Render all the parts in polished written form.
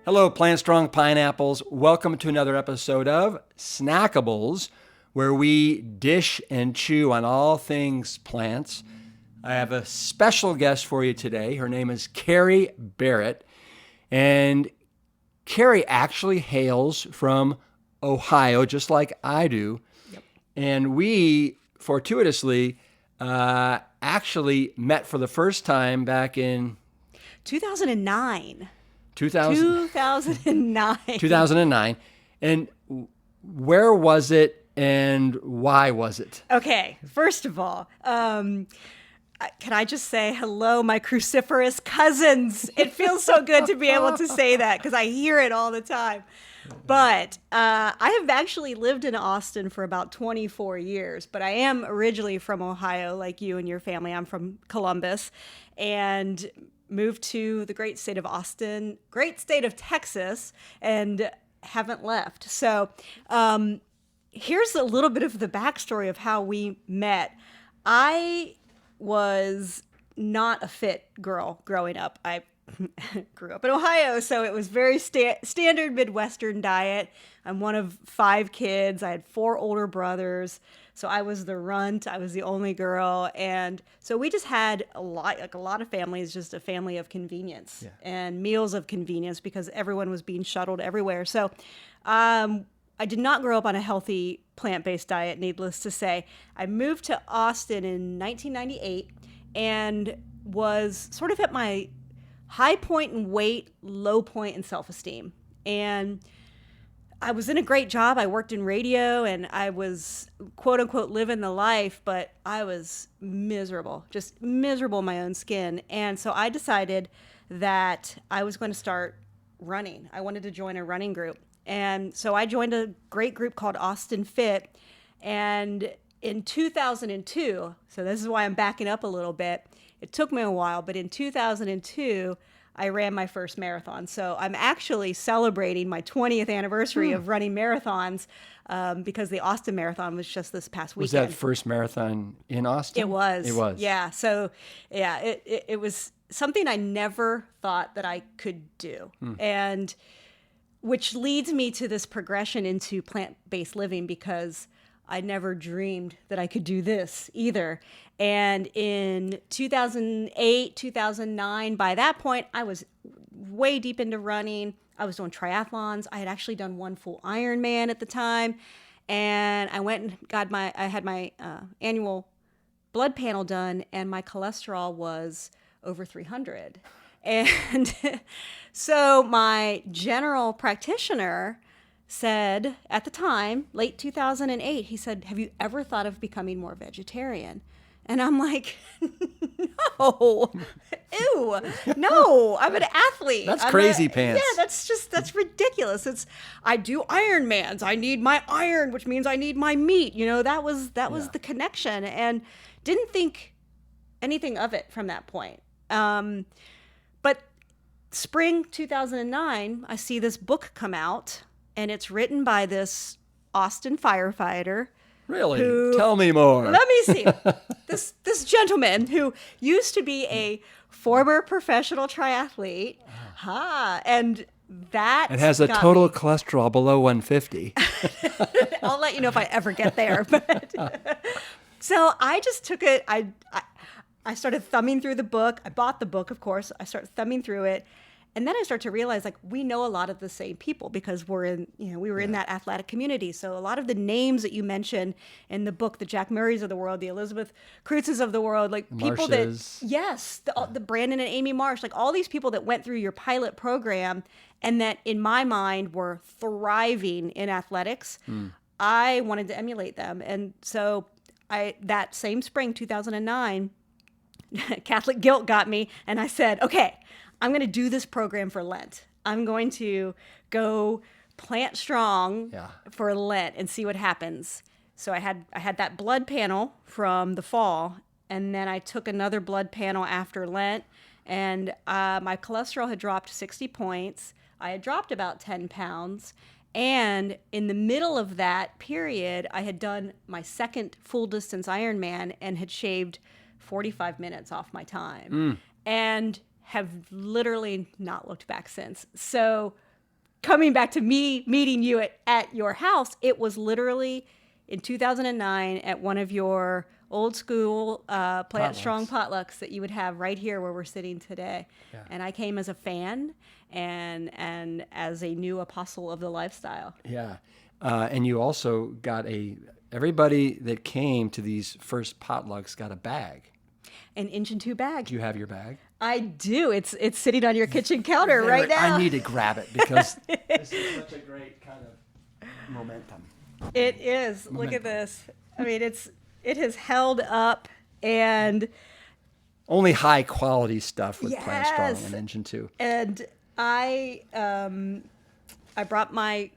Hello, PLANTSTRONG pineapples. Welcome to another episode of Snackables, where we dish and chew on all things plants. I have a special guest for you today. Her name is Carrie Barrett, and Carrie actually hails from Ohio, just like I do. Yep. And we, fortuitously, actually met for the first time back in 2009. 2009. 2009. And where was it and why was it? Okay, first of all, can I just say hello, my cruciferous cousins? It feels so good to be able to say that because I hear it all the time. But I have actually lived in Austin for about 24 years, but I am originally from Ohio, like you and your family. I'm from Columbus, and moved to the great state of Austin, great state of Texas, and haven't left. So here's a little bit of the backstory of how we met. I was not a fit girl growing up. I grew up in Ohio, so it was very standard Midwestern diet. I'm one of 5 kids. I had 4 older brothers. So I was the runt. I was the only girl. And so we just had a lot of families, just a family of convenience and meals of convenience because everyone was being shuttled everywhere. So I did not grow up on a healthy plant-based diet, needless to say. I moved to Austin in 1998 and was sort of at my high point in weight, low point in self-esteem. And I was in a great job. I worked in radio and I was quote unquote living the life, but I was miserable, just miserable in my own skin. And so I decided that I was going to start running. I wanted to join a running group. And so I joined a great group called Austin Fit. And in 2002, so this is why I'm backing up a little bit. It took me a while, but in 2002, I ran my first marathon. So I'm actually celebrating my 20th anniversary of running marathons because the Austin Marathon was just this past weekend. Was that first marathon in Austin? It was. It was. Yeah. So, yeah, it was something I never thought that I could do. And which leads me to this progression into plant-based living because I never dreamed that I could do this either. And in 2008, 2009, by that point, I was way deep into running. I was doing triathlons. I had actually done one full Ironman at the time. And I went and I had my annual blood panel done, and my cholesterol was over 300. And so my general practitioner said at the time, late 2008, he said, "Have you ever thought of becoming more vegetarian?" And I'm like, no, ew, no, I'm an athlete. That's crazy pants. Yeah, that's ridiculous. I do Ironmans. I need my iron, which means I need my meat. You know, that was the connection, and didn't think anything of it from that point. But spring 2009, I see this book come out, and it's written by this Austin firefighter. Really? Tell me more. Let me see. This gentleman who used to be a former professional triathlete. And that it has a total cholesterol below 150. I'll let you know if I ever get there. But so I just took it. I started thumbing through the book. I bought the book, of course. I started thumbing through it. And then I start to realize, like, we know a lot of the same people because we were in that athletic community. So a lot of the names that you mentioned in the book, the Jack Murrays of the world, the Elizabeth Crutzes of the world, like people the Brandon and Amy Marsh, like all these people that went through your pilot program and that in my mind were thriving in athletics. I wanted to emulate them. And so that same spring, 2009, Catholic guilt got me. And I said, okay, I'm going to do this program for Lent. I'm going to go plant strong for Lent and see what happens. So I had that blood panel from the fall, and then I took another blood panel after Lent, and my cholesterol had dropped 60 points. I had dropped about 10 pounds, and in the middle of that period, I had done my second full distance Ironman and had shaved 45 minutes off my time. And have literally not looked back since. So coming back to me meeting you at your house, it was literally in 2009 at one of your old school PlantStrong potlucks that you would have right here where we're sitting today. Yeah. And I came as a fan and as a new apostle of the lifestyle. Yeah. And you also got everybody that came to these first potlucks got a bag. An 1.2 inch bag. Do you have your bag? I do. It's sitting on your kitchen counter right now. I need to grab it because this is such a great kind of momentum. It is. Momentum. Look at this. I mean, it has held up, and only high quality stuff with PlantStrong and Engine 2. And I brought my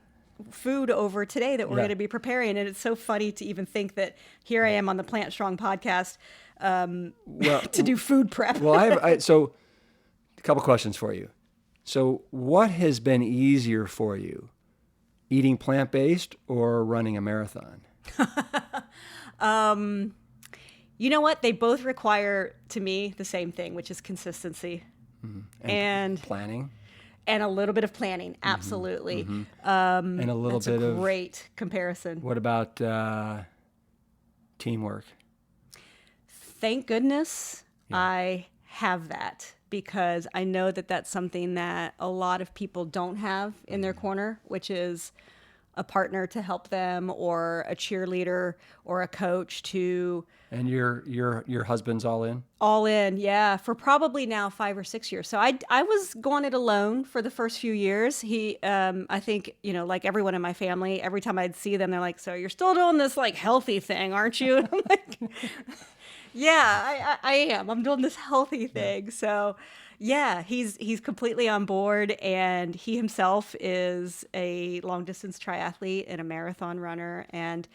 food over today that we're going to be preparing, and it's so funny to even think that here I am on the PlantStrong podcast to do food prep. Well, so a couple questions for you. So what has been easier for you, eating plant-based or running a marathon? You know what? They both require, to me, the same thing, which is consistency. Mm-hmm. And planning. And a little bit of planning, absolutely. Mm-hmm. And a little bit of... great comparison. What about teamwork? Thank goodness I have that, because I know that that's something that a lot of people don't have in their corner, which is a partner to help them, or a cheerleader, or a coach to... And your husband's all in? All in, yeah, for probably now 5 or 6 years. So I was going it alone for the first few years. He, I think, like everyone in my family, every time I'd see them, they're like, "So you're still doing this like healthy thing, aren't you?" And I'm like, "Yeah, I am. I'm doing this healthy thing." Yeah. So, yeah, he's completely on board, and he himself is a long distance triathlete and a marathon runner, and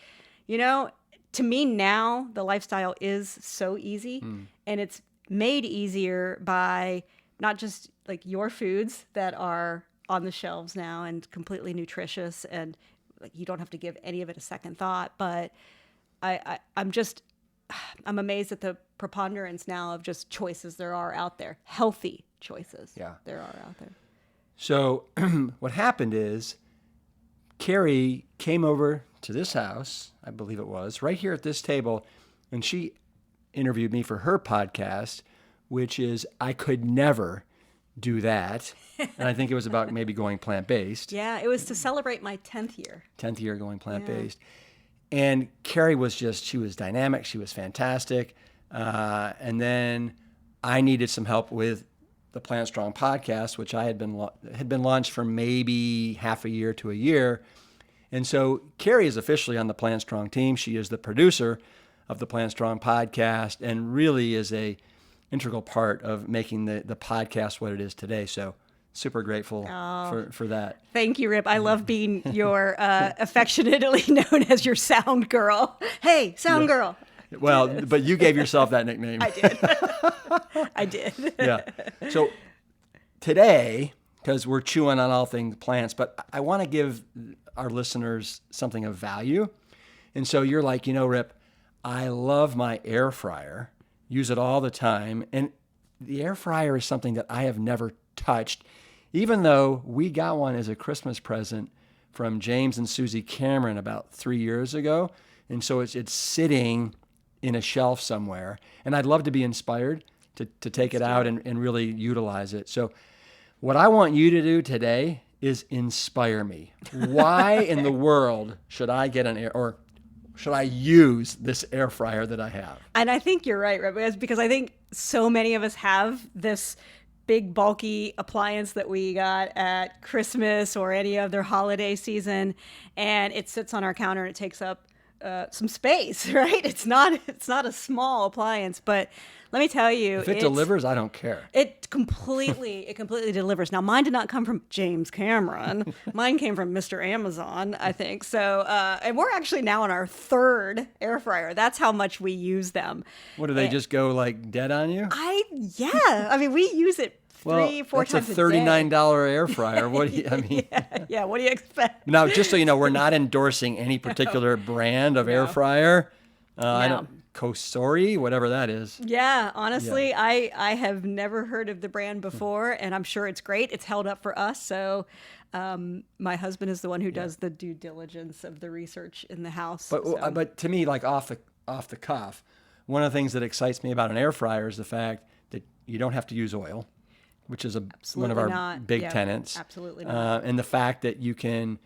to me now, the lifestyle is so easy, and it's made easier by not just like your foods that are on the shelves now and completely nutritious, and like you don't have to give any of it a second thought. But I'm amazed at the preponderance now of just choices there are out there, healthy choices there are out there. So what happened is Carrie came over to this house, I believe it was, right here at this table, and she interviewed me for her podcast, which is I Could Never Do That. And I think it was about maybe going plant-based. Yeah, it was to celebrate my 10th year. 10th year going plant-based. Yeah. And Carrie was she was dynamic, she was fantastic. And then I needed some help with the PlantStrong podcast, which I had been launched for maybe half a year to a year. And so Carrie is officially on the PlantStrong team. She is the producer of the PlantStrong podcast and really is a integral part of making the podcast what it is today. So super grateful for that. Thank you, Rip. I love being your affectionately known as your sound girl. Hey, sound girl. Well, but you gave yourself that nickname. I did. I did. Yeah. So today, because we're chewing on all things plants, but I want to give our listeners something of value. And so you're like, Rip, I love my air fryer, use it all the time. And the air fryer is something that I have never touched, even though we got one as a Christmas present from James and Susie Cameron about 3 years ago. And so it's sitting in a shelf somewhere. And I'd love to be inspired to take it out and really utilize it. So what I want you to do today is inspire me. Why in the world should I get or should I use this air fryer that I have? And I think you're right, because I think so many of us have this big bulky appliance that we got at Christmas or any other holiday season, and it sits on our counter and it takes up some space, right? It's not a small appliance, but let me tell you, if it delivers, I don't care. It completely delivers. Now, mine did not come from James Cameron. Mine came from Mr. Amazon, I think. So, and we're actually now on our 3rd air fryer. That's how much we use them. What, do they just go like dead on you? I mean, we use it 3-4 times a day. That's a $39 air fryer. What do you, yeah, what do you expect? Now, just so you know, we're not endorsing any particular brand of air fryer. Kosori, whatever that is. Yeah, honestly, I have never heard of the brand before, and I'm sure it's great. It's held up for us. So my husband is the one who does the due diligence of the research in the house. But to me, like off the cuff, one of the things that excites me about an air fryer is the fact that you don't have to use oil, which is one of our big tenets. Absolutely not. And the fact that you can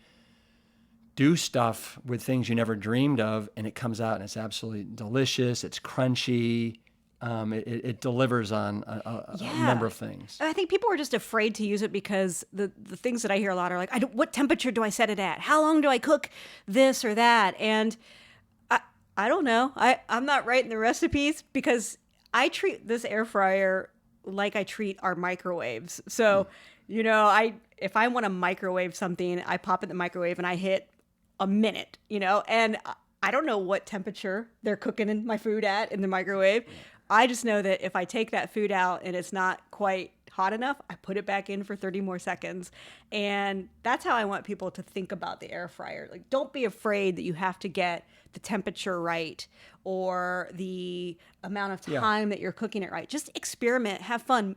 do stuff with things you never dreamed of, and it comes out and it's absolutely delicious. It's crunchy. It delivers on a number of things. I think people are just afraid to use it because the things that I hear a lot are like, what temperature do I set it at? How long do I cook this or that? And I don't know. I'm not writing the recipes because I treat this air fryer like I treat our microwaves. So, if I want to microwave something, I pop it in the microwave and I hit a minute, and I don't know what temperature they're cooking in my food at in the microwave. I just know that if I take that food out and it's not quite hot enough, I put it back in for 30 more seconds. And that's how I want people to think about the air fryer. Like, don't be afraid that you have to get the temperature right or the amount of time that you're cooking it right. Just experiment, have fun.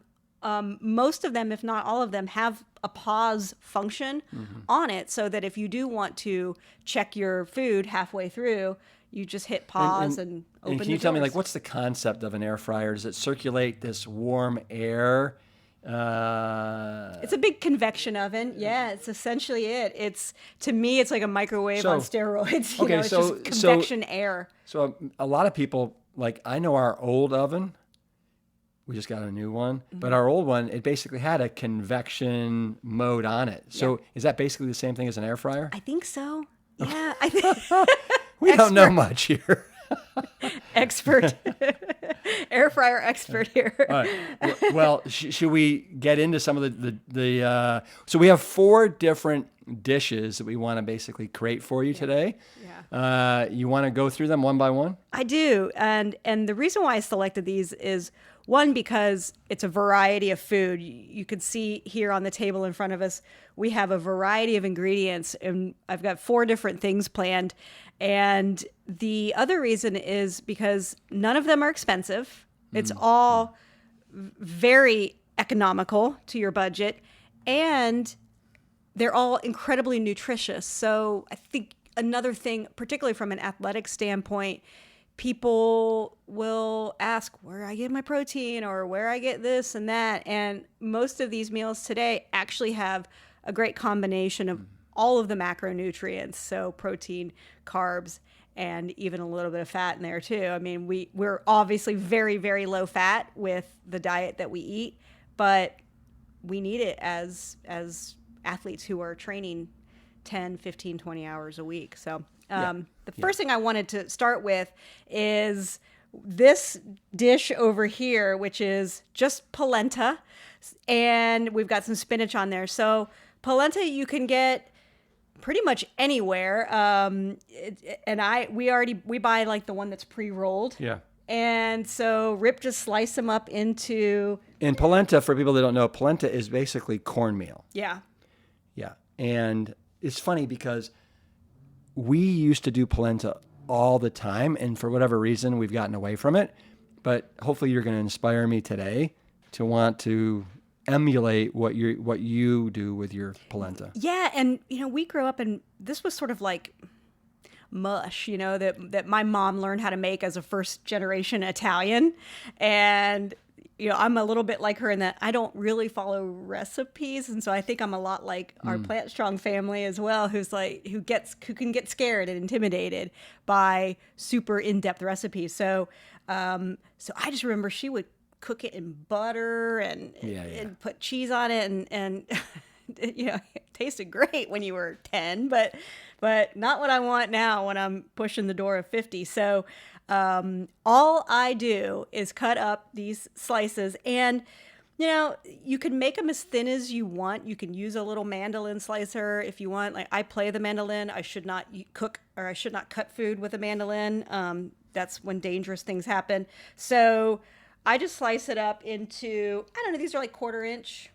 Most of them, if not all of them, have a pause function on it so that if you do want to check your food halfway through, you just hit pause and open And can you tell me, like, what's the concept of an air fryer? Does it circulate this warm air? It's a big convection oven. Yeah, it's essentially it. To me, it's like a microwave on steroids. It's just convection air. So a lot of people, like, I know our old oven, we just got a new one, but our old one, it basically had a convection mode on it. So is that basically the same thing as an air fryer? I think so. Yeah, I think. We don't know much here. Expert. Air fryer expert here. All right. Well, should we get into some of the so we have 4 different dishes that we want to basically create for you today. Yeah. You want to go through them one by one? I do. And the reason why I selected these is, one, because it's a variety of food. You can see here on the table in front of us, we have a variety of ingredients, and I've got 4 different things planned. And the other reason is because none of them are expensive. It's all very economical to your budget, and they're all incredibly nutritious. So I think another thing, particularly from an athletic standpoint, people will ask where I get my protein or where I get this and that. And most of these meals today actually have a great combination of all of the macronutrients. So protein, carbs, and even a little bit of fat in there too. I mean, we're obviously very, very low fat with the diet that we eat, but we need it as athletes who are training 10, 15, 20 hours a week. So the first thing I wanted to start with is this dish over here, which is just polenta, and we've got some spinach on there. So polenta you can get pretty much anywhere. We buy like the one that's pre-rolled. Yeah. And so Rip just sliced them up into. And polenta, for people that don't know, polenta is basically cornmeal. Yeah. Yeah. And it's funny because we used to do polenta all the time, and for whatever reason, we've gotten away from it. But hopefully you're going to inspire me today to want to emulate what you do with your polenta. Yeah, and we grew up and this was sort of like mush, that my mom learned how to make as a first generation Italian. And I'm a little bit like her in that I don't really follow recipes, and so I think I'm a lot like our PlantStrong family as well, who can get scared and intimidated by super in-depth recipes. So I just remember she would cook it in butter and put cheese on it, and it tasted great when you were 10, but not what I want now when I'm pushing the door of 50. So all I do is cut up these slices, and you can make them as thin as you want. You can use a little mandolin slicer if you want. Like, I play the mandolin. I should not I should not cut food with a mandolin. That's when dangerous things happen. So I just slice it up into, I don't know, these are like 1/4 inch,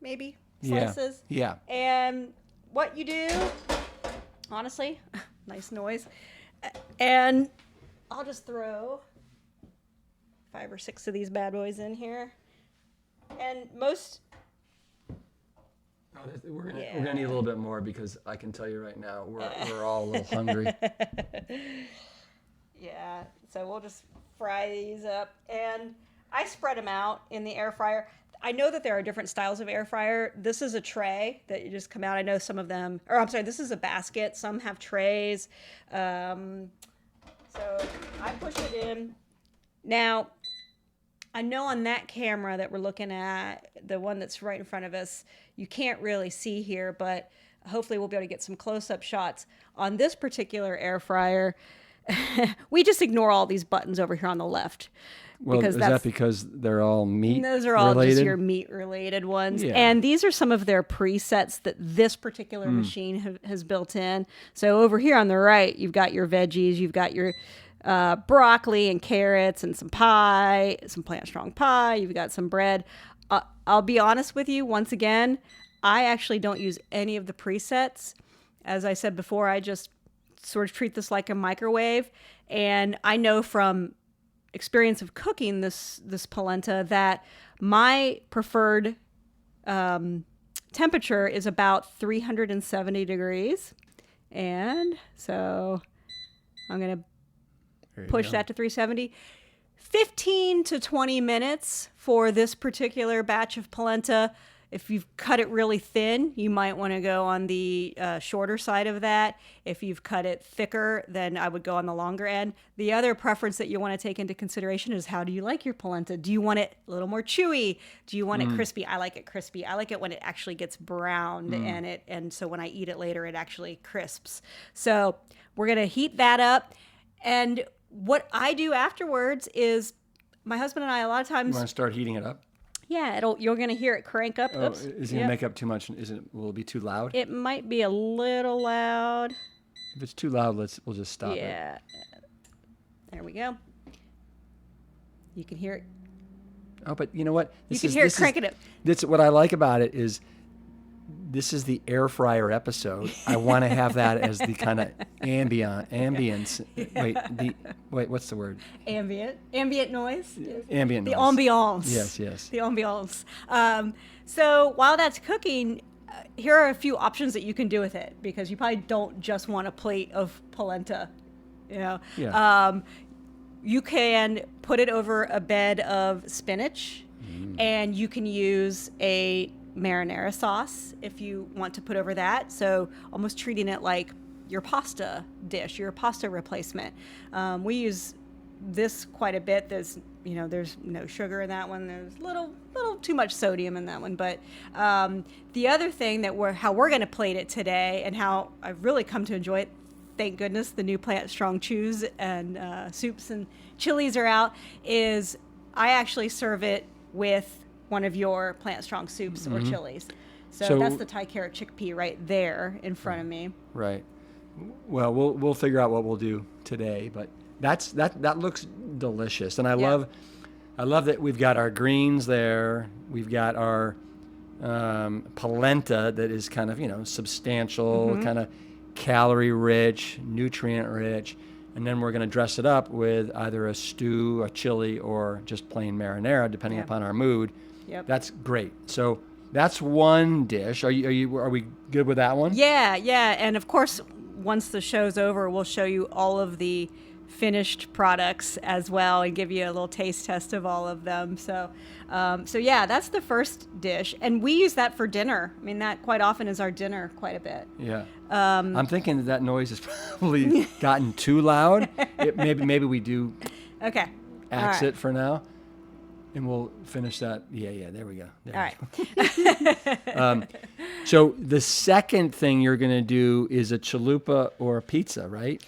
maybe, slices. Yeah. And what you do, honestly, nice noise, and I'll just throw 5 or 6 of these bad boys in here. And most... We're gonna need a little bit more because I can tell you right now we're all a little hungry. Yeah, so we'll just fry these up, and I spread them out in the air fryer. I know that there are different styles of air fryer. This is a tray that you just come out. I know some of them, or I'm sorry, this is a basket. Some have trays. So I push it in. Now, I know on that camera that we're looking at, the one that's right in front of us, you can't really see here, but hopefully we'll be able to get some close-up shots. On this particular air fryer, we just ignore all these buttons over here on the left. Well, is that because they're all meat Those are all related? just your meat-related ones. Yeah. And these are some of their presets that this particular machine has built in. So over here on the right, you've got your veggies, you've got your broccoli and carrots and some pie, some PlantStrong pie. You've got some bread. I'll be honest with you. Once again, I actually don't use any of the presets. As I said before, I just sort of treat this like a microwave. And I know from experience of cooking this polenta that my preferred temperature is about 370 degrees. And so I'm going to push that to 370. 15 to 20 minutes for this particular batch of polenta. If you've cut it really thin, you might want to go on the shorter side of that. If you've cut it thicker, then I would go on the longer end. The other preference that you want to take into consideration is how do you like your polenta? Do you want it a little more chewy? Do you want it crispy? I like it crispy. I like it when it actually gets browned and so when I eat it later, it actually crisps. So we're going to heat that up. And what I do afterwards is my husband and I a lot of times... You want to start heating it up? Yeah, you're going to hear it crank up. Oh, is it going to make up too much? Will it be too loud? It might be a little loud. If it's too loud, we'll just stop it. Yeah. There we go. You can hear it. Oh, but you know what? You can hear it cranking up. That's what I like about it is this is the air fryer episode. I want to have that as the kind of ambience. Wait, what's the word? Ambient noise. Ambient noise. The ambiance. Yes. The ambiance. So while that's cooking, here are a few options that you can do with it because you probably don't just want a plate of polenta. You know. Yeah. You can put it over a bed of spinach, and you can use a marinara sauce if you want to put over that. So almost treating it like your pasta dish, your pasta replacement. We use this quite a bit. There's no sugar in that one. There's little too much sodium in that one. But the other thing how we're going to plate it today and how I've really come to enjoy it, thank goodness the new PlantStrong chews and soups and chilies are out, is I actually serve it with one of your PlantStrong soups or chilies. So that's the Thai carrot chickpea right there in front of me. Right. Well, we'll figure out what we'll do today, but that looks delicious, and I love that we've got our greens there. We've got our polenta that is kind of substantial, kind of calorie rich, nutrient rich. And then we're going to dress it up with either a stew, a chili, or just plain marinara, depending upon our mood. Yep. That's great. So that's one dish. Are we good with that one? Yeah. And of course, once the show's over, we'll show you all of the finished products as well and give you a little taste test of all of them. So yeah, that's the first dish, and we use that for dinner. I mean, that quite often is our dinner quite a bit. Yeah. I'm thinking that noise has probably gotten too loud. Maybe we do. Okay. Axe it for now, and we'll finish that. Yeah. There we go. All right. So the second thing you're going to do is a chalupa or a pizza, right?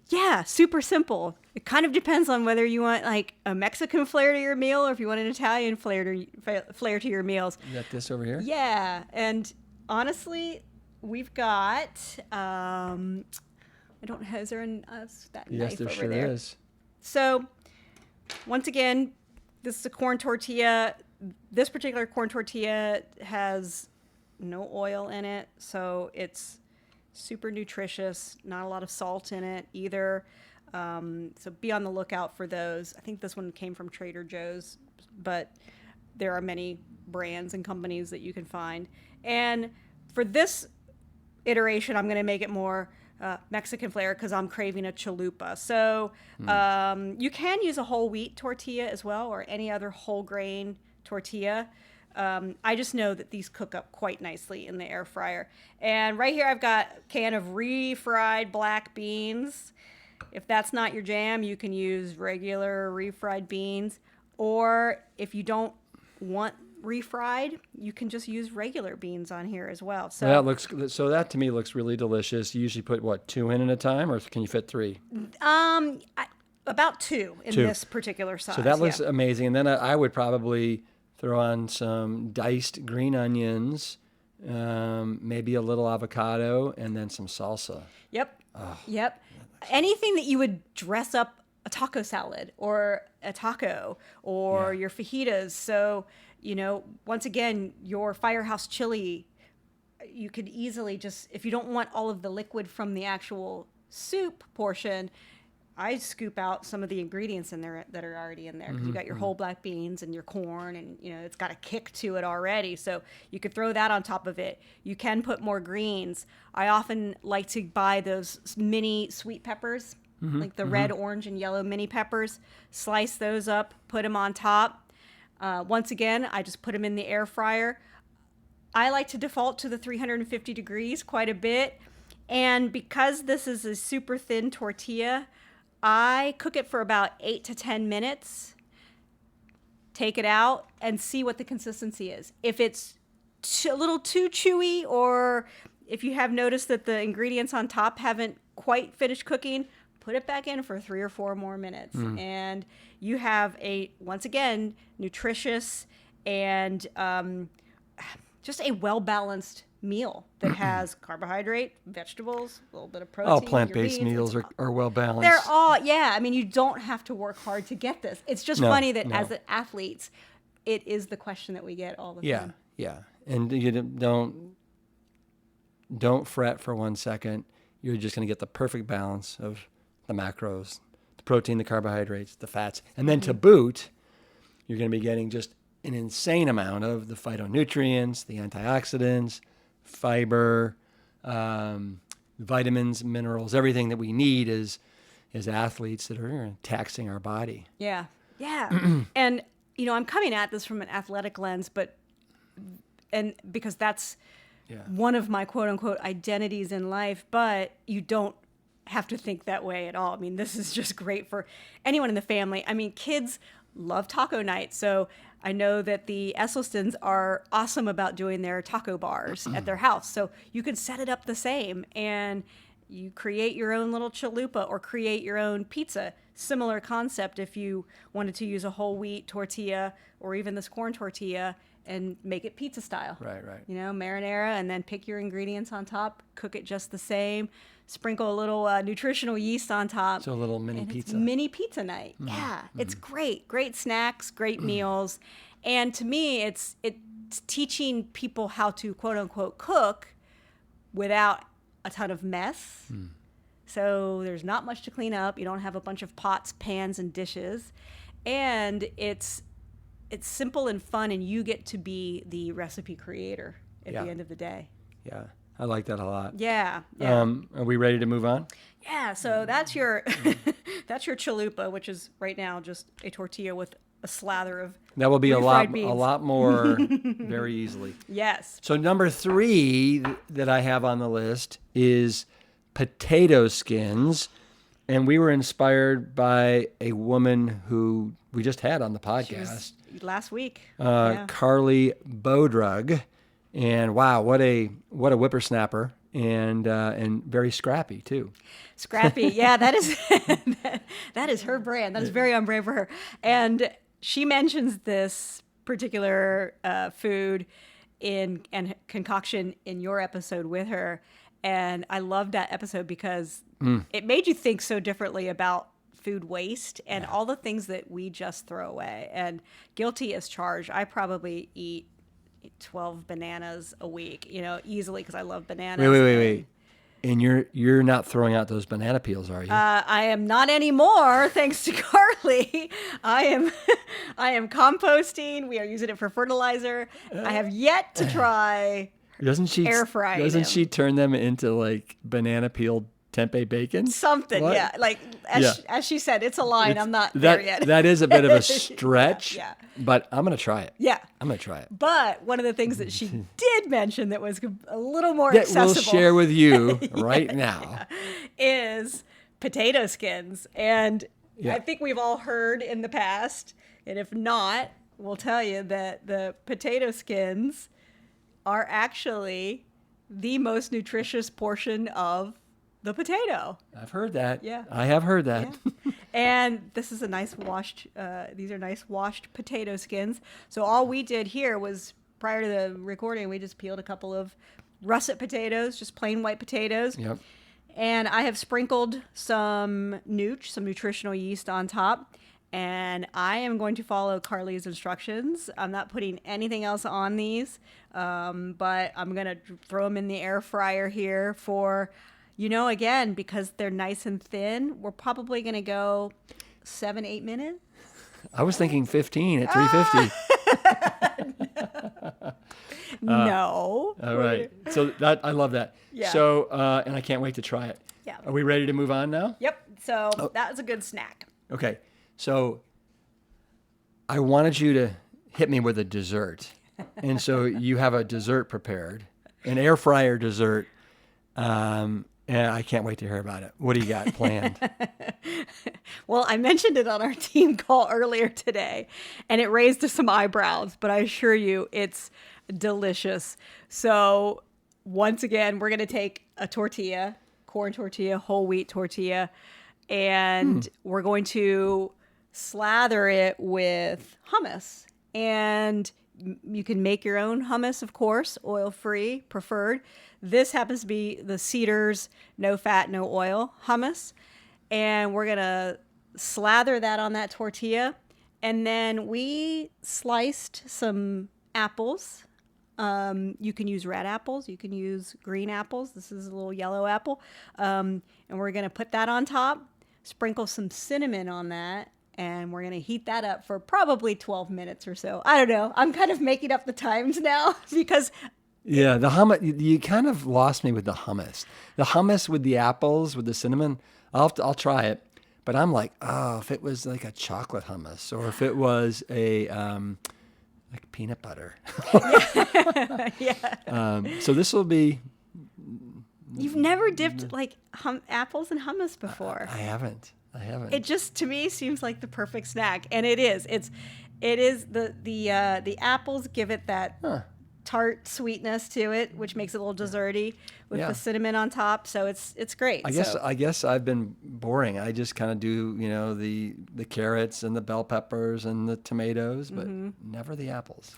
Yeah, super simple. It kind of depends on whether you want like a Mexican flair to your meal or if you want an Italian flair to your meals. You got this over here? Yeah, and honestly, we've got is there that yes, knife there over sure there? is. So, once again, this is a corn tortilla. This particular corn tortilla has no oil in it, so it's super nutritious, not a lot of salt in it either. So be on the lookout for those. I think this one came from Trader Joe's, but there are many brands and companies that you can find. And for this iteration, I'm going to make it more Mexican flair because I'm craving a chalupa. So you can use a whole wheat tortilla as well, or any other whole grain tortilla. I just know that these cook up quite nicely in the air fryer. And right here I've got a can of refried black beans. If that's not your jam, you can use regular refried beans. Or if you don't want refried, you can just use regular beans on here as well. So that to me looks really delicious. You usually put what, 2 in at a time, or can you fit 3? About 2 in this particular size. So that looks amazing. And then I would probably throw on some diced green onions, maybe a little avocado, and then some salsa. Yep. Oh. Yep. Anything that you would dress up a taco salad or a taco or your fajitas. So, once again, your firehouse chili, you could easily just, if you don't want all of the liquid from the actual soup portion, I scoop out some of the ingredients in there that are already in there. 'Cause you got your whole black beans and your corn, and it's got a kick to it already. So you could throw that on top of it. You can put more greens. I often like to buy those mini sweet peppers, like the red, orange, and yellow mini peppers. Slice those up, put them on top. Once again, I just put them in the air fryer. I like to default to the 350 degrees quite a bit. And because this is a super thin tortilla, I cook it for about 8 to 10 minutes, take it out, and see what the consistency is. If it's a little too chewy, or if you have noticed that the ingredients on top haven't quite finished cooking, put it back in for 3 or 4 more minutes. And you have once again, nutritious and just a well-balanced meal that has carbohydrate, vegetables, a little bit of protein. All plant-based meals are well balanced. They're all, I mean, you don't have to work hard to get this. It's just funny that as athletes, it is the question that we get all the time. Yeah. And you don't fret for 1 second. You're just going to get the perfect balance of the macros, the protein, the carbohydrates, the fats. And then to boot, you're going to be getting just an insane amount of the phytonutrients, the antioxidants, fiber, vitamins, minerals, everything that we need as athletes that are taxing our body. Yeah. And, I'm coming at this from an athletic lens, and because that's one of my quote unquote identities in life, but you don't have to think that way at all. I mean, this is just great for anyone in the family. I mean, kids love taco night. So I know that the Esselstyns are awesome about doing their taco bars at their house. So you can set it up the same, and you create your own little chalupa or create your own pizza. Similar concept if you wanted to use a whole wheat tortilla or even this corn tortilla and make it pizza style. Right. Marinara, and then pick your ingredients on top, cook it just the same, sprinkle a little nutritional yeast on top. So a little mini pizza. Mini pizza night. It's great. Great snacks, great meals. And to me, it's teaching people how to quote unquote cook without a ton of mess. So there's not much to clean up. You don't have a bunch of pots, pans, and dishes. And it's simple and fun, and you get to be the recipe creator at the end of the day. Yeah, I like that a lot. Yeah. Are we ready to move on? Yeah, so that's your that's your chalupa, which is right now just a tortilla with a slather of that will be a lot beans. more very easily. Yes. So number 3 that I have on the list is potato skins. And we were inspired by a woman who we just had on the podcast last week. Carrie Barrett. And wow, what a whippersnapper, and very scrappy too. Scrappy, yeah, that is her brand. That is very on brand for her. And she mentions this particular food and concoction in your episode with her. And I loved that episode because it made you think so differently about food waste and all the things that we just throw away. And guilty as charged. I probably eat 12 bananas a week, easily because I love bananas. Wait. And you're not throwing out those banana peels, are you? I am not anymore, thanks to Carly. I am composting. We are using it for fertilizer. I have yet to try air frying. Doesn't she turn them into like banana peel tempeh bacon? Something, What? yeah. Like as she said, it's a line. I'm not there yet. That is a bit of a stretch. Yeah. But I'm gonna try it. Yeah. I'm gonna try it. But one of the things that she did mention that was a little more That accessible. we'll share with you right now. Is potato skins. And Yeah. I think we've all heard in the past, and if not, we'll tell you that the potato skins are actually the most nutritious portion of the potato. I've heard that. Yeah. I have heard that. Yeah. And this is a nice these are nice washed potato skins. So all we did here was, prior to the recording, we just peeled a couple of russet potatoes, just plain white potatoes. Yep. And I have sprinkled some nutritional yeast on top. And I am going to follow Carly's instructions. I'm not putting anything else on these, but I'm going to throw them in the air fryer here for, again, because they're nice and thin, we're probably going to go 7-8 minutes. I was thinking 15 at 350. No. All right. So I love that. Yeah. So, and I can't wait to try it. Yeah. Are we ready to move on now? Yep. So that was a good snack. Okay. So I wanted you to hit me with a dessert. And so you have a dessert prepared, an air fryer dessert. And I can't wait to hear about it. What do you got planned? Well, I mentioned it on our team call earlier today, and it raised some eyebrows, but I assure you it's delicious. So once again, we're going to take a tortilla, corn tortilla, whole wheat tortilla, and we're going to slather it with hummus. And you can make your own hummus, of course, oil-free, preferred. This happens to be the Cedars no fat, no oil hummus. And we're going to slather that on that tortilla. And then we sliced some apples. You can use red apples. You can use green apples. This is a little yellow apple. And we're going to put that on top, sprinkle some cinnamon on that. And we're going to heat that up for probably 12 minutes or so. I don't know. I'm kind of making up the times now because... Yeah, the hummus, you kind of lost me with the hummus. The hummus with the apples, with the cinnamon, I'll try it. But I'm like, oh, if it was like a chocolate hummus or if it was a like peanut butter. Yeah. So this will be... You've never dipped like apples in hummus before. I haven't. It just, to me, seems like the perfect snack, and it is. It is the apples give it that tart sweetness to it, which makes it a little desserty with the cinnamon on top. So it's great. I guess I've been boring. I just kind of do the carrots and the bell peppers and the tomatoes, but never the apples.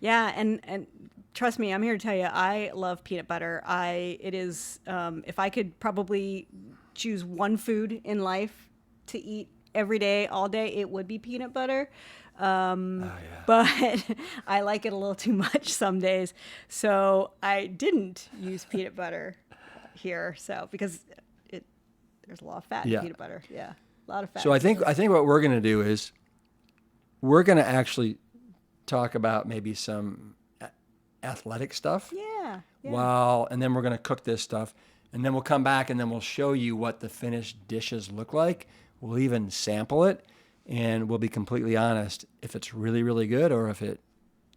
Yeah, and trust me, I'm here to tell you, I love peanut butter. It is if I could probably choose one food in life to eat every day, all day, it would be peanut butter. But I like it a little too much some days. So I didn't use peanut butter here. So because there's a lot of fat in peanut butter. Yeah. A lot of fat. So I think what we're going to do is we're going to actually talk about maybe some athletic stuff. Yeah. And then we're going to cook this stuff. And then we'll come back and then we'll show you what the finished dishes look like. We'll even sample it, and we'll be completely honest if it's really, really good or if it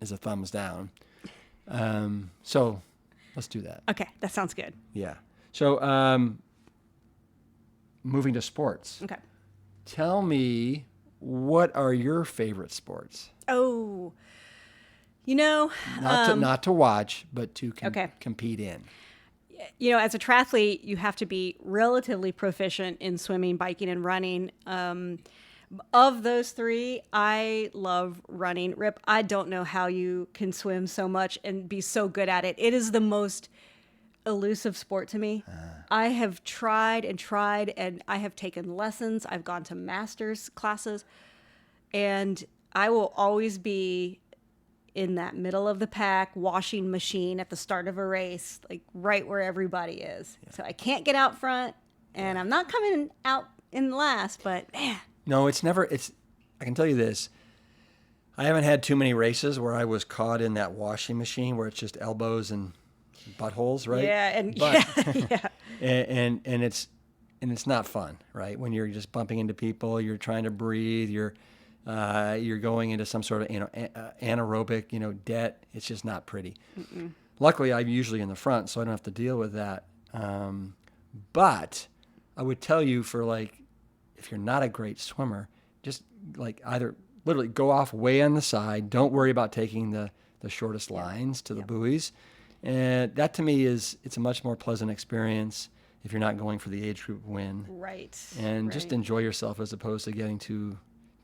is a thumbs down. So let's do that. Okay, that sounds good. Yeah. So moving to sports. Okay. Tell me, what are your favorite sports? Oh, Not to watch, but to compete in. As a triathlete, you have to be relatively proficient in swimming, biking, and running. Of those three, I love running. Rip, I don't know how you can swim so much and be so good at it. It is the most elusive sport to me. I have tried, and I have taken lessons. I've gone to master's classes, and I will always be in that middle of the pack washing machine at the start of a race, like right where everybody is. Yeah. So I can't get out front, and I'm not coming out in last, but man. No, I can tell you this. I haven't had too many races where I was caught in that washing machine where it's just elbows and buttholes, right? Yeah, and it's not fun, right? When you're just bumping into people, you're trying to breathe, you're going into some sort of anaerobic debt. It's just not pretty. Mm-mm. Luckily, I'm usually in the front, so I don't have to deal with that. But I would tell you if you're not a great swimmer, just either literally go off way on the side. Don't worry about taking the shortest lines to the buoys. And that to me it's a much more pleasant experience if you're not going for the age group win. Right. And just enjoy yourself as opposed to getting too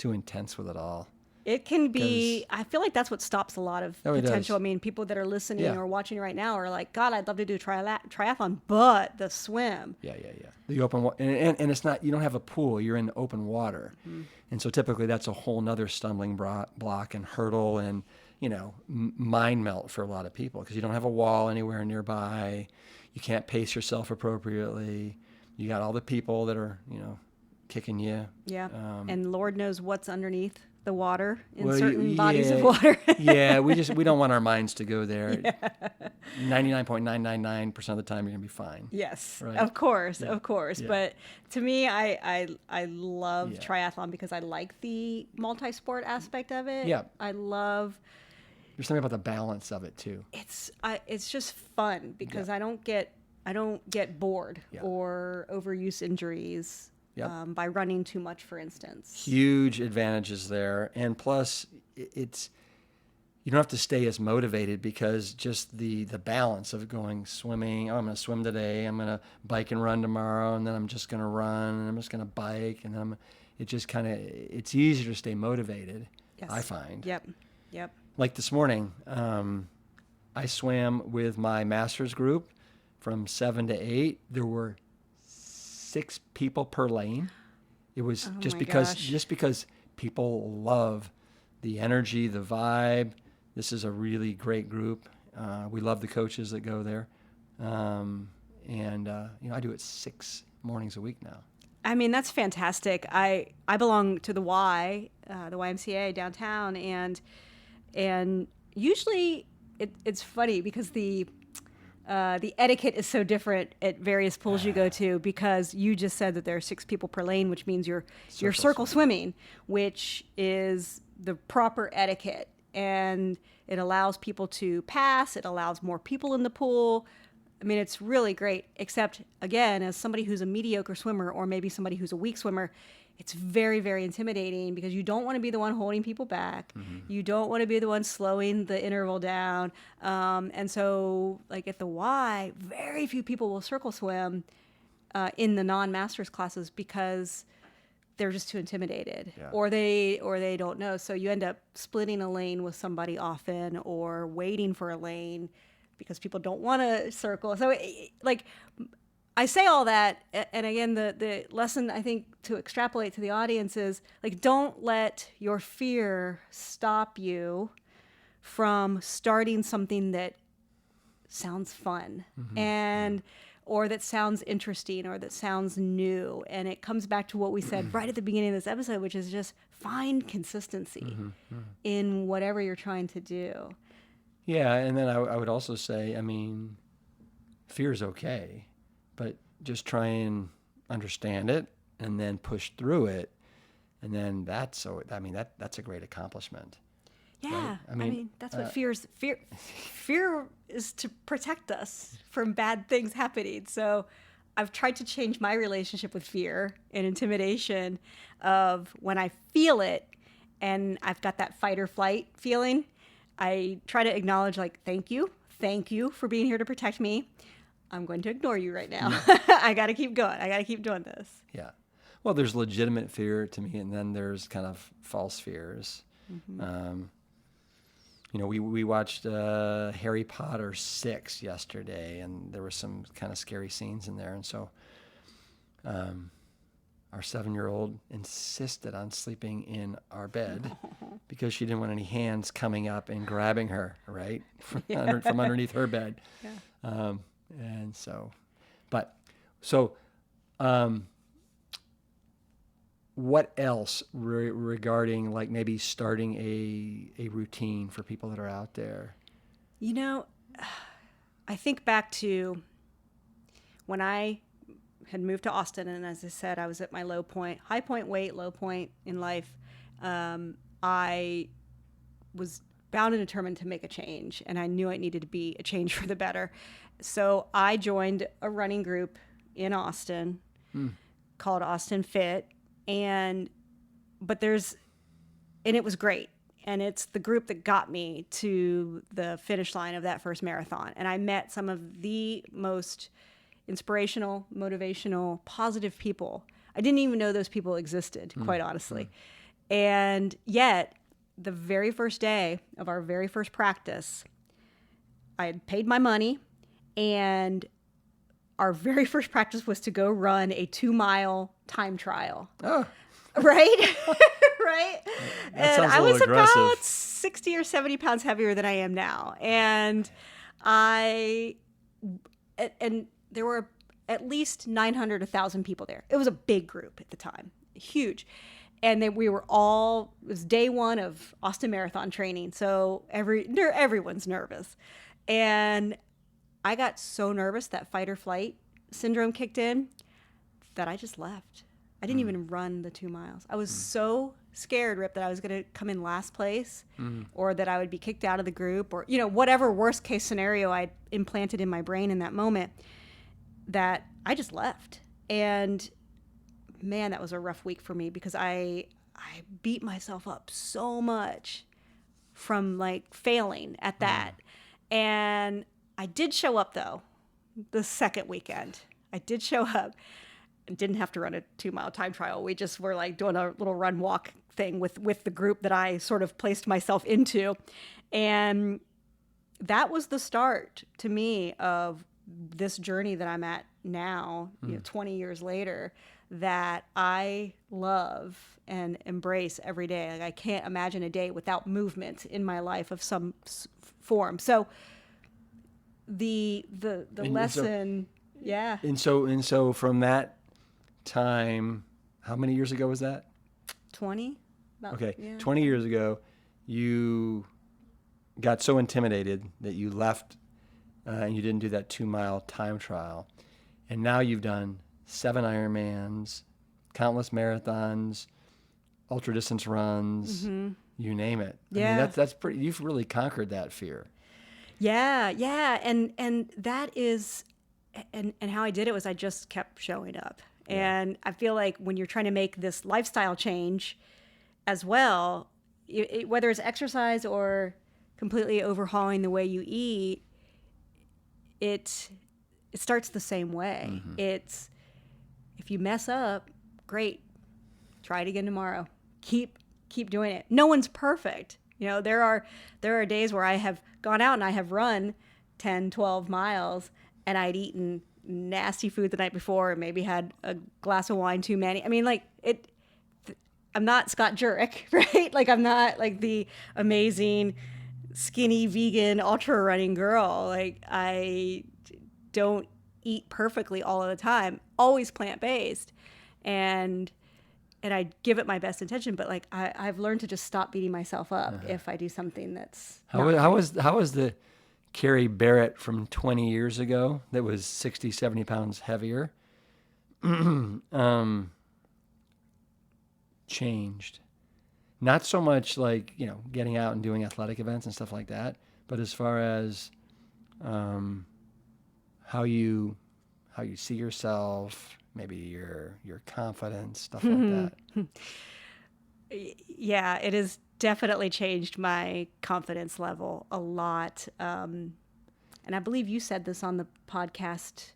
intense with it all. It can be, I feel like that's what stops a lot of potential. I mean, people that are listening or watching right now are like, God, I'd love to do triathlon, but the swim. Yeah. The open water, and it's not, you don't have a pool, you're in open water. Mm-hmm. And so typically that's a whole nother stumbling block and hurdle and, mind melt for a lot of people because you don't have a wall anywhere nearby. You can't pace yourself appropriately. You got all the people that are, kicking you. Yeah. And Lord knows what's underneath the water in certain bodies of water. Yeah, we don't want our minds to go there. 99.999% of the time you're gonna be fine. Yes, right? Of course. Yeah. But to me, I love triathlon because I like the multi-sport aspect of it. Yeah, There's something about the balance of it too. It's just fun because I don't get bored or overuse injuries. Yep. By running too much, for instance. Huge advantages there. And plus, you don't have to stay as motivated because just the balance of going swimming, I'm going to swim today, I'm going to bike and run tomorrow, and then I'm just going to run, and I'm just going to bike, and then it's easier to stay motivated, I find. Yep. Like this morning, I swam with my master's group from 7 to 8. There were 6 people per lane. It was just because people love the energy, the vibe. This is a really great group. We love the coaches that go there. I do it 6 mornings a week now. I mean, that's fantastic. I belong to the YMCA downtown, and usually it's funny because the etiquette is so different at various pools you go to because you just said that there are 6 people per lane, which means you're circle swimming, which is the proper etiquette. And it allows people to pass. It allows more people in the pool. I mean, it's really great, except, again, as somebody who's a mediocre swimmer or maybe somebody who's a weak swimmer, it's very, very intimidating because you don't want to be the one holding people back. Mm-hmm. You don't want to be the one slowing the interval down. And so, at the Y, very few people will circle swim in the non-masters classes because they're just too intimidated, or they don't know. So you end up splitting a lane with somebody often, or waiting for a lane because people don't want to circle. So, I say all that, and again, the lesson I think to extrapolate to the audience is don't let your fear stop you from starting something that sounds fun or that sounds interesting or that sounds new. And it comes back to what we said right at the beginning of this episode, which is just find consistency in whatever you're trying to do. Yeah, and then I would also say, fear is okay. But just try and understand it and then push through it. And then that's a great accomplishment. Yeah. Right? That's what fear is. Fear is to protect us from bad things happening. So I've tried to change my relationship with fear and intimidation of when I feel it and I've got that fight or flight feeling, I try to acknowledge thank you for being here to protect me. I'm going to ignore you right now. I got to keep going. I got to keep doing this. Yeah. Well, there's legitimate fear to me, and then there's kind of false fears. Mm-hmm. We watched Harry Potter 6 yesterday, and there were some kind of scary scenes in there. And so our 7-year-old insisted on sleeping in our bed because she didn't want any hands coming up and grabbing her, right? From underneath her bed. Yeah. And so, what else regarding like maybe starting a routine for people that are out there? You know, I think back to when I had moved to Austin, and as I said, I was at my low point, high point weight, low point in life. I was bound and determined to make a change, and I knew it needed to be a change for the better. So I joined a running group in Austin called Austin Fit, and it was great. And it's the group that got me to the finish line of that first marathon. And I met some of the most inspirational, motivational, positive people. I didn't even know those people existed, quite honestly. And yet, the very first day of our very first practice, I had paid my money, and our very first practice was to go run a 2-mile time trial. Oh. Right? Right? And I was about 60 or 70 pounds heavier than I am now. And there were at least 900, 1,000 people there. It was a big group at the time, huge. And then it was day one of Austin Marathon training. So everyone's nervous. And I got so nervous that fight or flight syndrome kicked in that I just left. I didn't even run the 2 miles. I was so scared, Rip, that I was going to come in last place or that I would be kicked out of the group or, whatever worst case scenario I implanted in my brain in that moment, that I just left. And man, that was a rough week for me because I beat myself up so much from like failing at that. And I did show up though, the second weekend. I did show up. Didn't have to run a 2-mile time trial. We just were like doing a little run walk thing with the group that I sort of placed myself into. And that was the start to me of this journey that I'm at now, 20 years later, that I love and embrace every day. Like I can't imagine a day without movement in my life of some form. So the lesson, yeah. And so from that time, how many years ago was that? 20. Okay, yeah. 20 years ago, you got so intimidated that you left and you didn't do that 2-mile time trial. And now you've done 7 Ironmans, countless marathons, ultra distance runs, you name it. Yeah. I mean, that's pretty, you've really conquered that fear. Yeah. And that is, and how I did it was I just kept showing up. And I feel like when you're trying to make this lifestyle change as well, whether it's exercise or completely overhauling the way you eat, it starts the same way. It's, if you mess up, great, try it again tomorrow. Keep doing it. No one's perfect. There are days where I have gone out and I have run 10, 12 miles and I'd eaten nasty food the night before and maybe had a glass of wine too many. I mean, like I'm not Scott Jurek, right? Like I'm not like the amazing skinny vegan ultra running girl. Like I don't eat perfectly all of the time, always plant-based. And I give it my best intention, but like I've learned to just stop beating myself up if I do something that's how was the Carrie Barrett from 20 years ago that was 60, 70 pounds heavier changed? Not so much like, getting out and doing athletic events and stuff like that, but as far as how you see yourself, maybe your confidence, stuff like that. Yeah, it has definitely changed my confidence level a lot. And I believe you said this on the podcast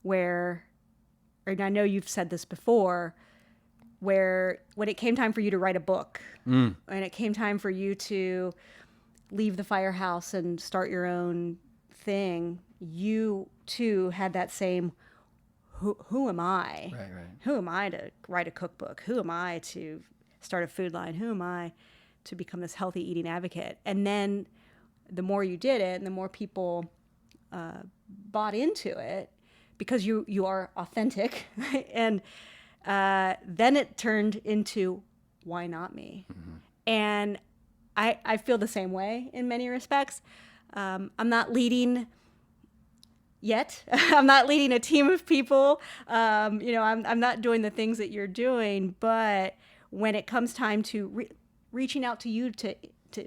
and I know you've said this before, where when it came time for you to write a book and it came time for you to leave the firehouse and start your own thing, you too had that same who am I? Right. Who am I to write a cookbook? Who am I to start a food line? Who am I to become this healthy eating advocate? And then the more you did it and the more people bought into it, because you are authentic, and then it turned into, why not me? And I feel the same way in many respects. I'm not leading yet. I'm not leading a team of people. I'm not doing the things that you're doing, but when it comes time to reaching out to you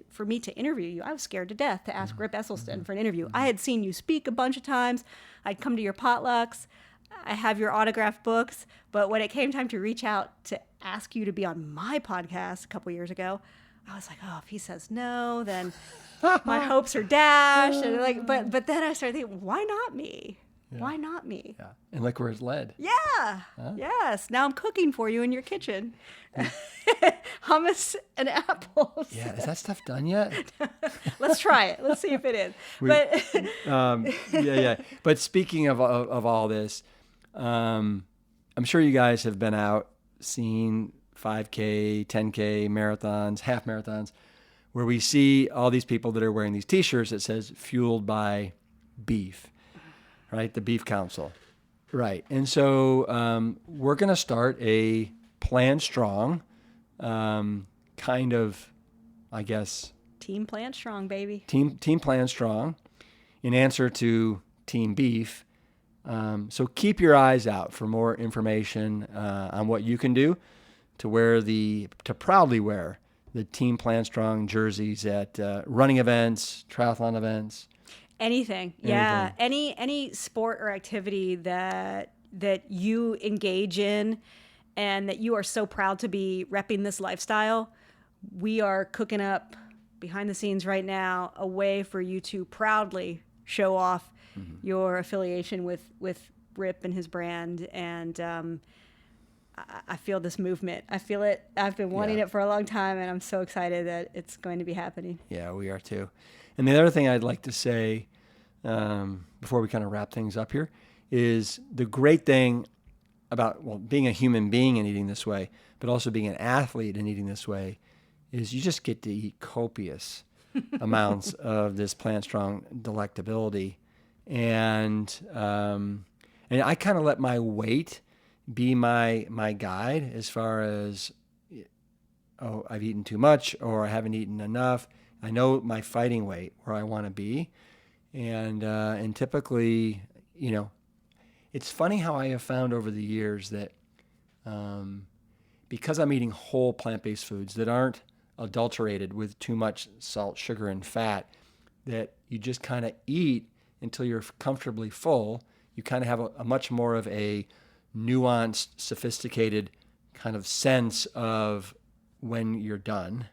for me to interview you, I was scared to death to ask Rip Esselstyn for an interview. I had seen you speak a bunch of times. I'd come to your potlucks. I have your autographed books. But when it came time to reach out to ask you to be on my podcast a couple years ago, I was like, oh, if he says no, then my hopes are dashed. And but then I started thinking, why not me? Yeah. Why not me? Yeah. And look where it's led. Yeah. Huh? Yes. Now I'm cooking for you in your kitchen. Hummus and apples. Yeah. Is that stuff done yet? Let's try it. Let's see if it is. Yeah. But speaking of all this, I'm sure you guys have been out seeing 5K, 10K marathons, half marathons, where we see all these people that are wearing these T-shirts that says "Fueled by Beef," right? The Beef Council, right? And so we're going to start a PLANTSTRONG kind of, I guess, Team PLANTSTRONG, baby. Team PLANTSTRONG, in answer to Team Beef. So keep your eyes out for more information on what you can do to proudly wear the Team PLANTSTRONG jerseys at running events, triathlon events. Anything. Yeah. Any sport or activity that you engage in and that you are so proud to be repping this lifestyle. We are cooking up behind the scenes right now a way for you to proudly show off your affiliation with Rip and his brand. And I feel this movement. I feel it. I've been wanting it for a long time, and I'm so excited that it's going to be happening. Yeah, we are too. And the other thing I'd like to say before we kind of wrap things up here is the great thing about being a human being and eating this way, but also being an athlete and eating this way, is you just get to eat copious amounts of this PLANTSTRONG delectability. And I kind of let my weight be my guide as far as, I've eaten too much or I haven't eaten enough. I know my fighting weight, where I want to be. And typically, it's funny how I have found over the years that because I'm eating whole plant-based foods that aren't adulterated with too much salt, sugar, and fat, that you just kind of eat until you're comfortably full. You kind of have a much more of a nuanced, sophisticated kind of sense of when you're done,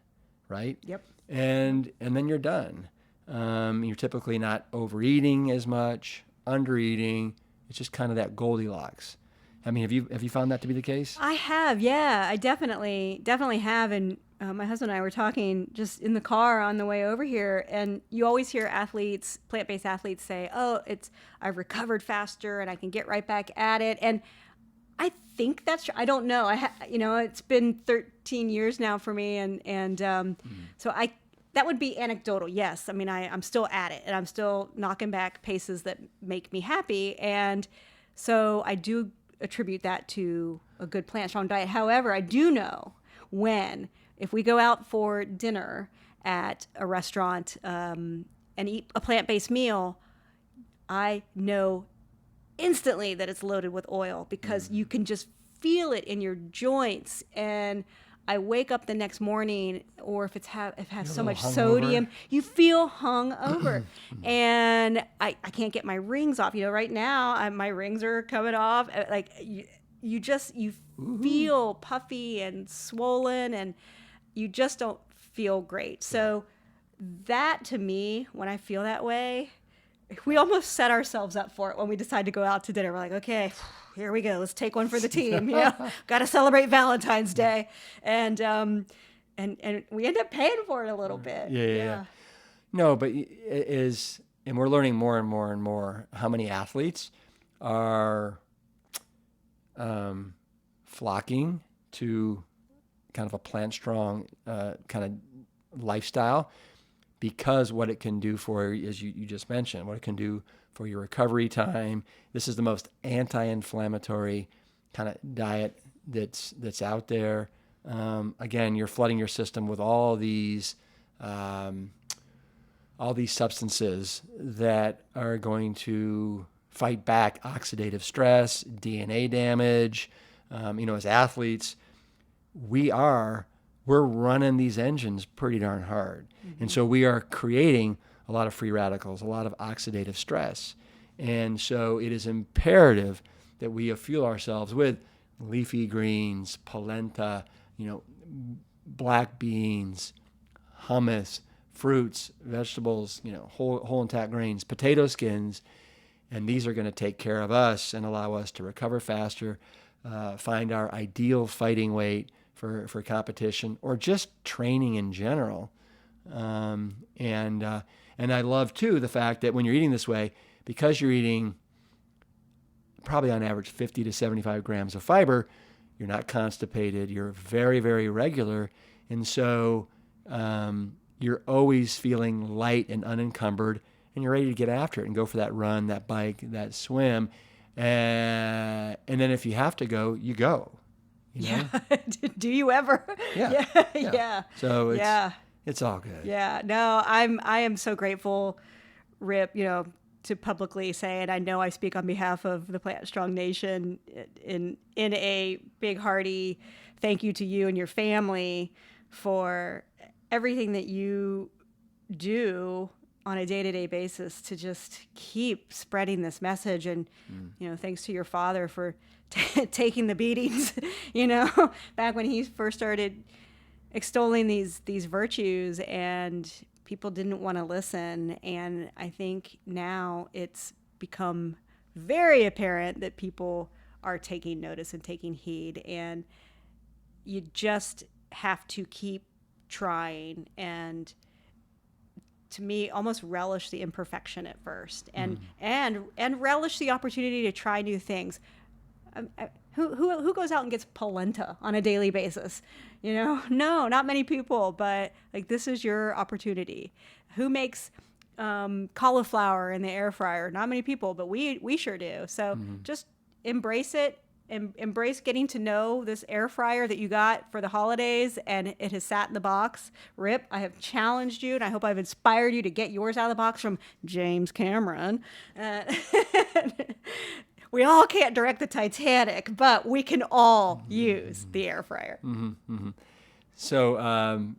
right? Yep. And then you're done. You're typically not overeating as much, undereating. It's just kind of that Goldilocks. I mean, have you found that to be the case? I have, yeah. I definitely have. And my husband and I were talking just in the car on the way over here, and you always hear athletes, plant-based athletes, say, "Oh, I've recovered faster, and I can get right back at it." And I think that's true. I don't know. It's been 13 years now for me, and so that would be anecdotal. Yes, I mean, I'm still at it, and I'm still knocking back paces that make me happy, and so I do attribute that to a good plant-strong diet. However, I do know if we go out for dinner at a restaurant and eat a plant-based meal, I know instantly that it's loaded with oil because you can just feel it in your joints. And I wake up the next morning, or if it has so much sodium, you feel hungover. And I can't get my rings off. Right now my rings are coming off. Like you feel puffy and swollen, and you just don't feel great. So that, to me, when I feel that way, we almost set ourselves up for it when we decide to go out to dinner. We're like, okay, here we go. Let's take one for the team. Got to celebrate Valentine's Day. And we end up paying for it a little bit. Yeah. No, but and we're learning more and more and more how many athletes are flocking to kind of a plant strong kind of lifestyle, because what it can do for, as you just mentioned, what it can do for your recovery time. This is the most anti-inflammatory kind of diet that's out there. Again, you're flooding your system with all these substances that are going to fight back oxidative stress, DNA damage. As athletes, we're running these engines pretty darn hard. Mm-hmm. And so we are creating a lot of free radicals, a lot of oxidative stress. And so it is imperative that we fuel ourselves with leafy greens, polenta, black beans, hummus, fruits, vegetables, whole intact grains, potato skins. And these are going to take care of us and allow us to recover faster, find our ideal fighting weight for competition or just training in general. And I love, too, the fact that when you're eating this way, because you're eating probably on average 50 to 75 grams of fiber, you're not constipated, you're very, very regular. And so you're always feeling light and unencumbered, and you're ready to get after it and go for that run, that bike, that swim. And then if you have to go, you go. Yeah. Do you ever? Yeah. Yeah. So it's all good. Yeah. No, I am so grateful, Rip, to publicly say, and I know I speak on behalf of the Plant Strong Nation in a big hearty thank you to you and your family for everything that you do on a day-to-day basis to just keep spreading this message. And, thanks to your father for taking the beatings, back when he first started extolling these virtues, and people didn't want to listen. And I think now it's become very apparent that people are taking notice and taking heed, and you just have to keep trying and, to me, almost relish the imperfection at first, and relish the opportunity to try new things. Who goes out and gets polenta on a daily basis? No, not many people, but this is your opportunity. Who makes cauliflower in the air fryer? Not many people, but we sure do. So just embrace it. Embrace getting to know this air fryer that you got for the holidays, and it has sat in the box. Rip, I have challenged you, and I hope I've inspired you to get yours out of the box from James Cameron. We all can't direct the Titanic, but we can all use the air fryer. Mm-hmm, mm-hmm. So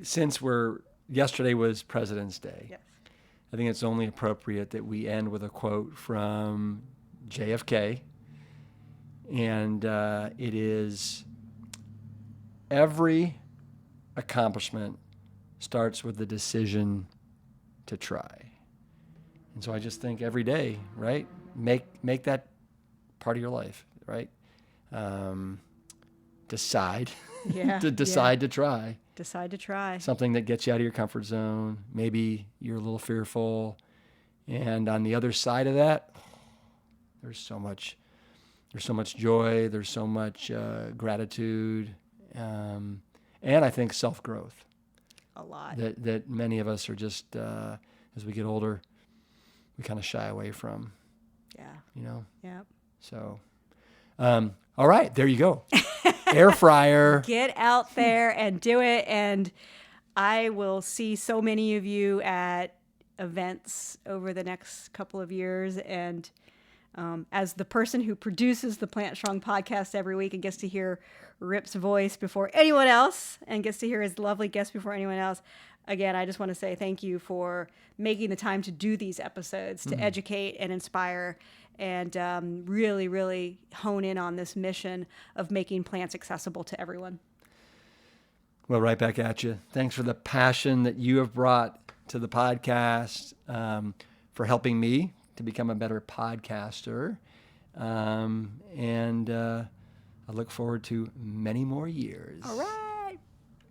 since yesterday was President's Day, yes, I think it's only appropriate that we end with a quote from JFK. And it is, every accomplishment starts with the decision to try. And so I just think every day, right? Make that part of your life, right? Decide to try. Decide to try. Something that gets you out of your comfort zone. Maybe you're a little fearful. And on the other side of that, there's so much joy. There's so much gratitude. And I think self-growth. A lot. That many of us are just, as we get older, we kind of shy away from. Yeah. Yeah. So, all right, there you go. Air fryer. Get out there and do it. And I will see so many of you at events over the next couple of years. And as the person who produces the Plant Strong podcast every week and gets to hear Rip's voice before anyone else and gets to hear his lovely guests before anyone else, again, I just want to say thank you for making the time to do these episodes, to educate and inspire, and really, really hone in on this mission of making plants accessible to everyone. Well, right back at you. Thanks for the passion that you have brought to the podcast, for helping me to become a better podcaster. And I look forward to many more years. All right.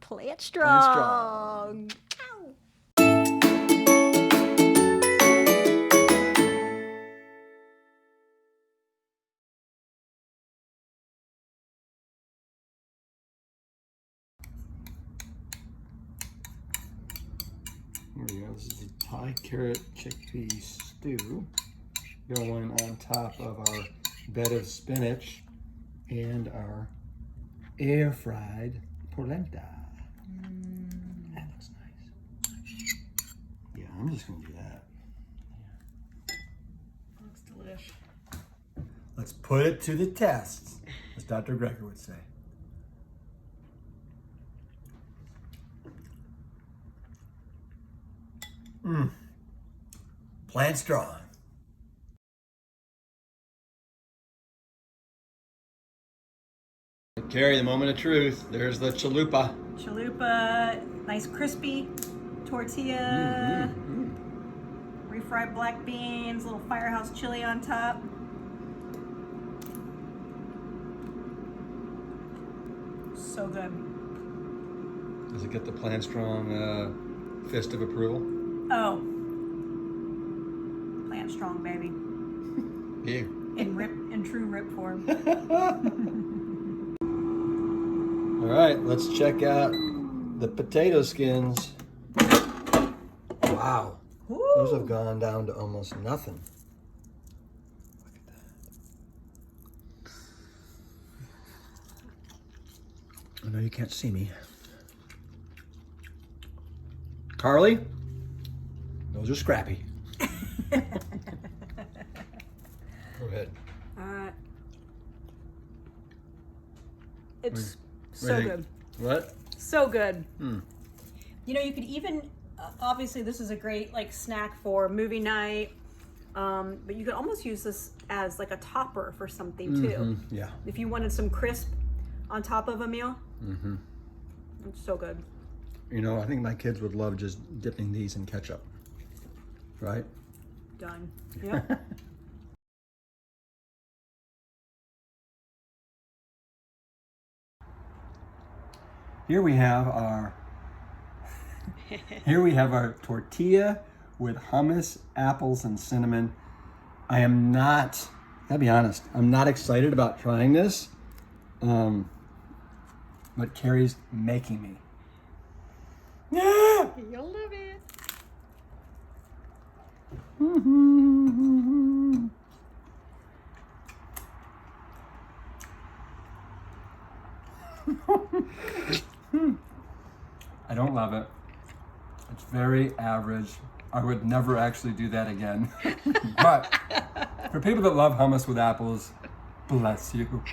Plant strong. pie carrot chickpea stew going on top of our bed of spinach and our air fried polenta. That looks nice. Yeah, I'm just gonna do that. Looks delish. Let's put it to the test, as Dr. Greger would say. Plant strong. Carrie, the moment of truth. There's the chalupa. Chalupa, nice crispy tortilla, refried black beans, little firehouse chili on top. So good. Does it get the PlantStrong fist of approval? Oh, PLANTSTRONG, baby. You. In true rip form. All right, let's check out the potato skins. Wow, those have gone down to almost nothing. Look at that. I know you can't see me. Carly, those are scrappy. Go ahead. It's What do so you think? good. What? So good. You know, you could even, obviously this is a great like snack for movie night, but you could almost use this as like a topper for something too. Yeah. If you wanted some crisp on top of a meal. It's so good. You know, I think my kids would love just dipping these in ketchup. Right? Done. Yeah. Here we have our tortilla with hummus, apples, and cinnamon. I am not, I'll be honest, I'm not excited about trying this, but Carrie's making me. Yeah. You'll love it. I don't love it. It's very average. I would never actually do that again. But for people that love hummus with apples, bless you.